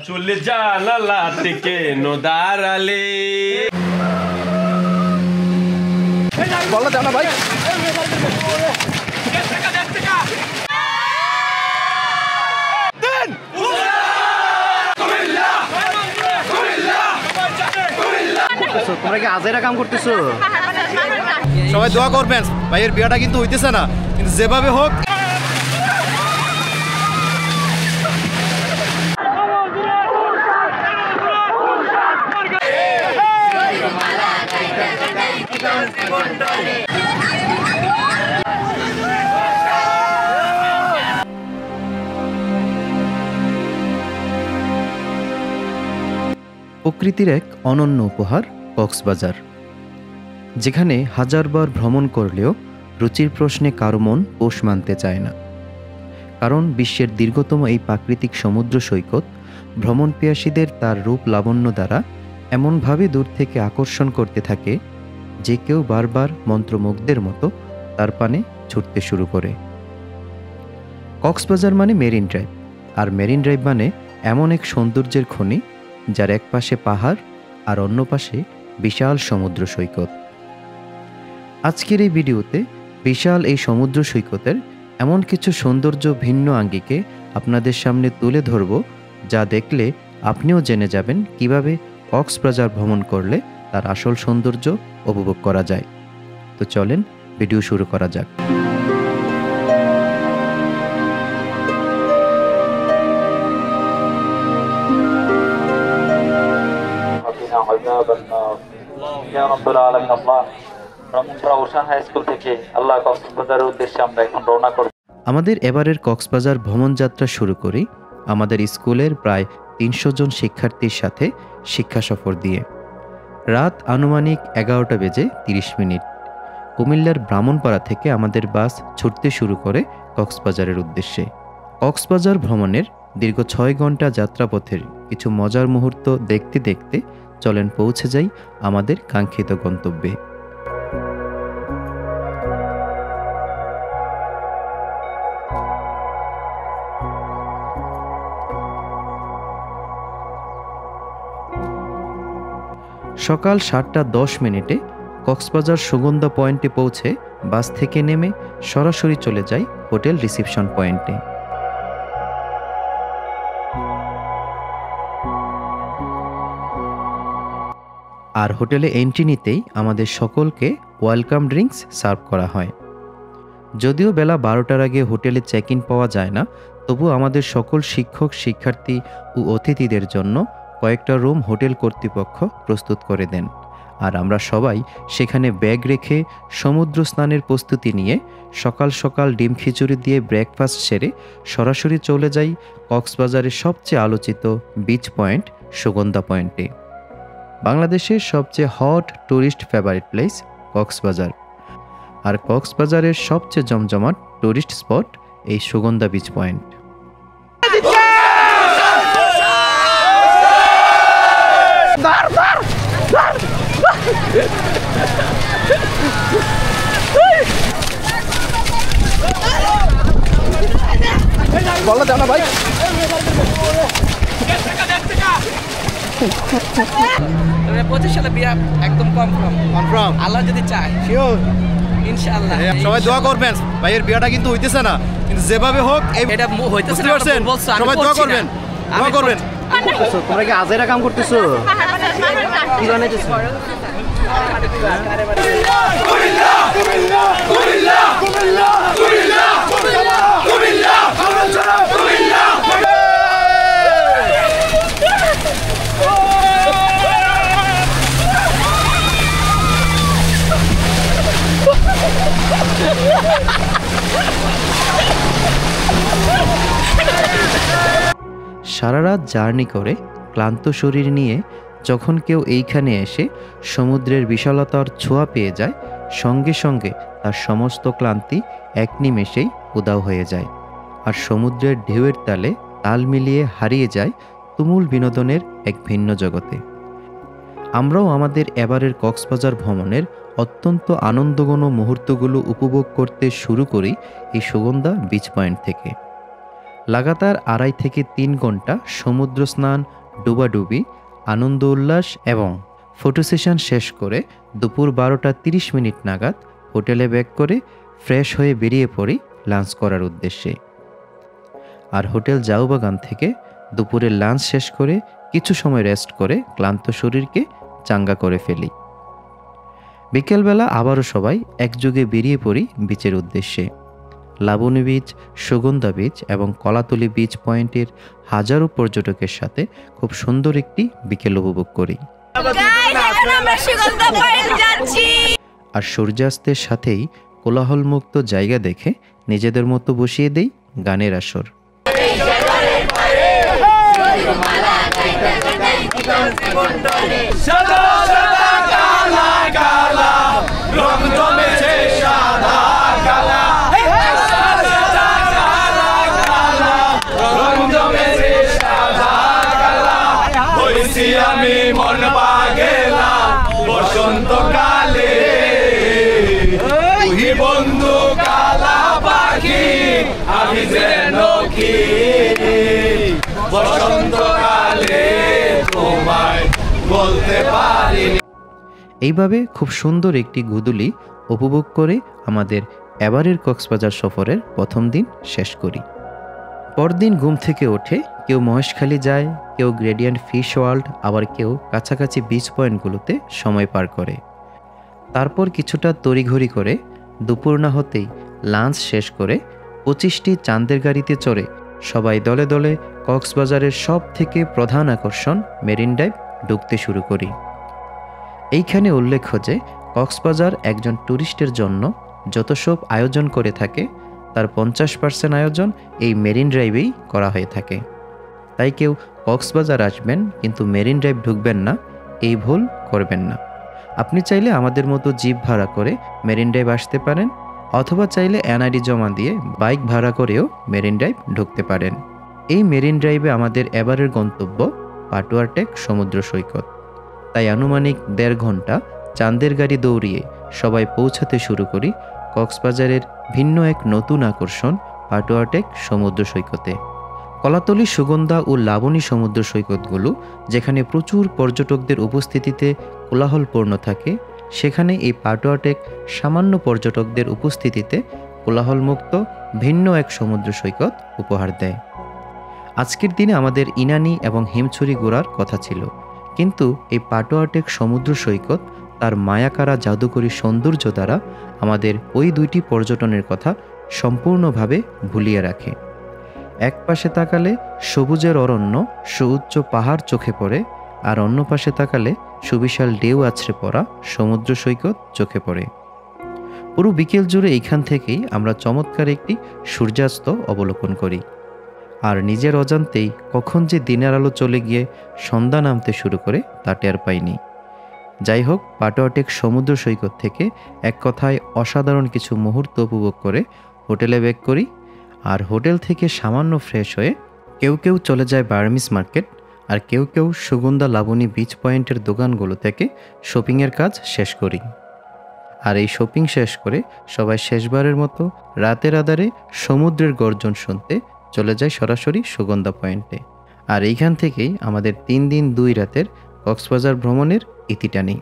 চলে জানালা থেকে নদারালে বলা জানা ভাই তোমরা কি আজেরা কাম করতেছো? সবাই দোয়া করবেন, ভাইয়ের বিয়াটা কিন্তু হইতেছে না, কিন্তু যেভাবে হোক প্রকৃতির এক অনন্য উপহার কক্সবাজার, যেখানে হাজারবার ভ্রমণ করলেও রুচির প্রশ্নে কারো মন পোষ মানতে চায় না। কারণ বিশ্বের দীর্ঘতম এই প্রাকৃতিক সমুদ্র সৈকত ভ্রমণ পিয়াসীদের তার রূপ লাবণ্য দ্বারা এমনভাবে দূর থেকে আকর্ষণ করতে থাকে যে কেউ বারবার মন্ত্রমুগ্ধের মতো তার পানে ছুটতে শুরু করে। কক্সবাজার মানে মেরিন ড্রাইভ, আর মেরিন ড্রাইভ মানে এমন এক সৌন্দর্যের খনি যার এক পাশে পাহাড় আর অন্য পাশে বিশাল সমুদ্র সৈকত। আজকের এই ভিডিওতে বিশাল এই সমুদ্র সৈকতের এমন কিছু সৌন্দর্য ভিন্ন আঙ্গিকে আপনাদের সামনে তুলে ধরব, যা দেখলে আপনিও জেনে যাবেন কিভাবে কক্সবাজার ভ্রমণ করলে তার আসল সৌন্দর্য উপভোগ করা যায়। তো চলেন ভিডিও শুরু করা যাক। আমাদের এবারের কক্সবাজার ভ্রমণ যাত্রা শুরু করি আমাদের স্কুলের প্রায় ৩০০ জন শিক্ষার্থীর সাথে শিক্ষা সফর দিয়ে। রাত আনুমানিক 11টা বেজে 30 মিনিট কুমিল্লার ব্রাহ্মণপাড়া থেকে আমাদের বাস ছুটতে শুরু করে কক্সবাজারের উদ্দেশ্যে। কক্সবাজার ভ্রমণের দীর্ঘ 6 ঘন্টা যাত্রাপথের কিছু মজার মুহূর্ত দেখতে দেখতে চলেন পৌঁছে যাই আমাদের কাঙ্ক্ষিত গন্তব্যে। সকাল 7:10 কক্সবাজার সুগন্ধা পয়েন্টে পৌঁছে বাস থেকে নেমে সরাসরি চলে যাই হোটেল রিসিপশন পয়েন্টে। আর হোটেলে এন্ট্রি নিতেই আমাদের সকলকে ওয়েলকাম ড্রিঙ্কস সার্ভ করা হয়। যদিও বেলা 12টার আগে হোটেলে চেক ইন পাওয়া যায় না, তবু আমাদের সকল শিক্ষক, শিক্ষার্থী ও অতিথিদের জন্য কয়েকটা রুম হোটেল কর্তৃপক্ষ প্রস্তুত করে দেন। আর আমরা সবাই সেখানে ব্যাগ রেখে সমুদ্র স্নানের প্রস্তুতি নিয়ে সকাল সকাল ডিম খিচুড়ি দিয়ে ব্রেকফাস্ট সেরে সরাসরি চলে যাই কক্সবাজারের সবচেয়ে আলোচিত বিচ পয়েন্ট সুগন্ধা পয়েন্টে। বাংলাদেশের সবচেয়ে hot tourist favourite place Cox's Bazar, আর কক্সবাজারের সবচেয়ে জমজমাট ট্যুরিস্ট স্পট এই সুগন্ধা বিচ পয়েন্ট। বলা জানা ভাই বিয়া একদম কনফার্ম, আল্লাহ যদি চায় শিওর ইনশাআল্লাহ। সবাই দোয়া করবেন, ভাইয়ের বিয়াটা কিন্তু হইতেছে না, কিন্তু যেভাবে হোক এটা হইতেছে না, সবাই দোয়া করবেন, দোয়া করবেন। তোমরা কি আজেরা কাম করতেছো? কি বানাইতেছো? সারা রাত জার্নি করে ক্লান্ত শরীর নিয়ে যখন কেউ এইখানে এসে সমুদ্রের বিশালতার ছোঁয়া পেয়ে যায়, সঙ্গে সঙ্গে তার সমস্ত ক্লান্তি এক নিমেষেই উধাও হয়ে যায়, আর সমুদ্রের ঢেউয়ের তালে তাল মিলিয়ে হারিয়ে যায় তুমুল বিনোদনের এক ভিন্ন জগতে। আমরাও আমাদের এবারের কক্সবাজার ভ্রমণের অত্যন্ত আনন্দঘন মুহূর্তগুলো উপভোগ করতে শুরু করি এই সুগন্ধা বিচ পয়েন্ট থেকে। লাগাতার 2.5 থেকে 3 ঘন্টা সমুদ্র স্নান, ডুবাডুবি, আনন্দ উল্লাস এবং ফটো সেশন শেষ করে দুপুর 12:30 নাগাদ হোটেলে ব্যাক করে ফ্রেশ হয়ে বেরিয়ে পড়ি লাঞ্চ করার উদ্দেশ্যে। আর হোটেল জাউবাগান থেকে দুপুরের লাঞ্চ শেষ করে কিছু সময় রেস্ট করে ক্লান্ত শরীরকে চাঙ্গা করে ফেলি। বিকেলবেলা আবারও সবাই একযোগে বেরিয়ে পড়ি বিচের উদ্দেশ্যে। লাবণী বিচ, সুগন্ধা বিচ এবং কলাতলি বিচ পয়েন্টের হাজারো পর্যটকের সাথে খুব সুন্দর একটি বিকেল উপভোগ করি। আর সূর্যাস্তের সাথেই কোলাহলমুক্ত জায়গা দেখে নিজেদের মতো বসিয়ে দেই গানের আসর। আমি মন পাগেলা বসন্তকালে, তুই বন্ধু কালা পাখি আমি যেন কি বসন্তকালে তোমায় বলতে পারি। এইভাবে খুব সুন্দর একটি গুদুলি উপভোগ করে আমাদের এবারের কক্সবাজার সফরের প্রথম দিন শেষ করি। পরদিন ঘুম থেকে ওঠে কেউ মহেশখালী যায়, কেউ গ্রেডিয়েন্ট ফিশ ওয়ার্ল্ড, আবার কেউ কাছাকাছি বিচ পয়েন্টগুলোতে সময় পার করে। তারপর কিছুটা তড়িঘড়ি করে দুপুর না হতেই লাঞ্চ শেষ করে 25টি চাঁদের গাড়িতে চড়ে সবাই দলে দলে কক্সবাজারের সব থেকে প্রধান আকর্ষণ মেরিন ড্রাইভ ঢুকতে শুরু করি। এইখানে উল্লেখ্য যে কক্সবাজার একজন ট্যুরিস্টের জন্য যত সব আয়োজন করে থাকে তার 50% আয়োজন এই মেরিন ড্রাইভেই করা হয়ে থাকে। তাই কেউ কক্সবাজার আসবেন কিন্তু মেরিন ড্রাইভ ঢুকবেন না, এই ভুল করবেন না। আপনি চাইলে আমাদের মতো জিপ ভাড়া করে মেরিন ড্রাইভ আসতে পারেন, অথবা চাইলে এনআইডি জমা দিয়ে বাইক ভাড়া করেও মেরিন ড্রাইভ ঢুকতে পারেন। এই মেরিন ড্রাইভে আমাদের এবারের গন্তব্য পাটুয়ার টেক সমুদ্র সৈকত। তাই আনুমানিক 1.5 ঘন্টা চাঁদের গাড়ি দৌড়িয়ে সবাই পৌঁছাতে শুরু করি কক্সবাজারের ভিন্ন এক নতুন আকর্ষণ পাটুয়া টেক সমুদ্র সৈকতে। কলাতলি, সুগন্ধা ও লাবণী সমুদ্র সৈকতগুলো যেখানে প্রচুর পর্যটকদের উপস্থিতিতে কোলাহলপূর্ণ থাকে, সেখানে এই পাটুয়া টেক সামান্য পর্যটকদের উপস্থিতিতে কোলাহলমুক্ত ভিন্ন এক সমুদ্র সৈকত উপহার দেয়। আজকের দিনে আমাদের ইনানি এবং হিমছড়ি ঘোরার কথা ছিল, কিন্তু এই পাটুয়া টেক সমুদ্র সৈকত তার মায়াকারা জাদুকরী সৌন্দর্য দ্বারা আমাদের ওই 2টি পর্যটনের কথা সম্পূর্ণভাবে ভুলিয়ে রাখে। এক পাশে তাকালে সবুজের অরণ্য, সুউচ্চ পাহাড় চোখে পড়ে, আর অন্য পাশে তাকালে সুবিশাল ঢেউ আছড়ে পড়া সমুদ্র সৈকত চোখে পড়ে। পুরো বিকেল জুড়ে এইখান থেকেই আমরা চমৎকার একটি সূর্যাস্ত অবলোকন করি। আর নিজের অজান্তেই কখন যে দিনের আলো চলে গিয়ে সন্ধ্যা নামতে শুরু করে তা টের পাইনি। যাই হোক, পাটুয়া টেক সমুদ্র সৈকত থেকে এক কথায় অসাধারণ কিছু মুহূর্ত উপভোগ করে হোটেলে ব্যাক করি। আর হোটেল থেকে সামান্য ফ্রেশ হয়ে কেউ কেউ চলে যায় বার্মিস মার্কেট, আর কেউ কেউ সুগন্ধা লাবণী বিচ পয়েন্টের দোকানগুলো থেকে শপিংয়ের কাজ শেষ করি। আর এই শপিং শেষ করে সবাই শেষবারের মতো রাতের আধারে সমুদ্রের গর্জন শুনতে চলে যায় সরাসরি সুগন্ধা পয়েন্টে। আর এইখান থেকেই আমাদের 3 দিন 2 রাতের কক্সবাজার ভ্রমণের ইতি টানি।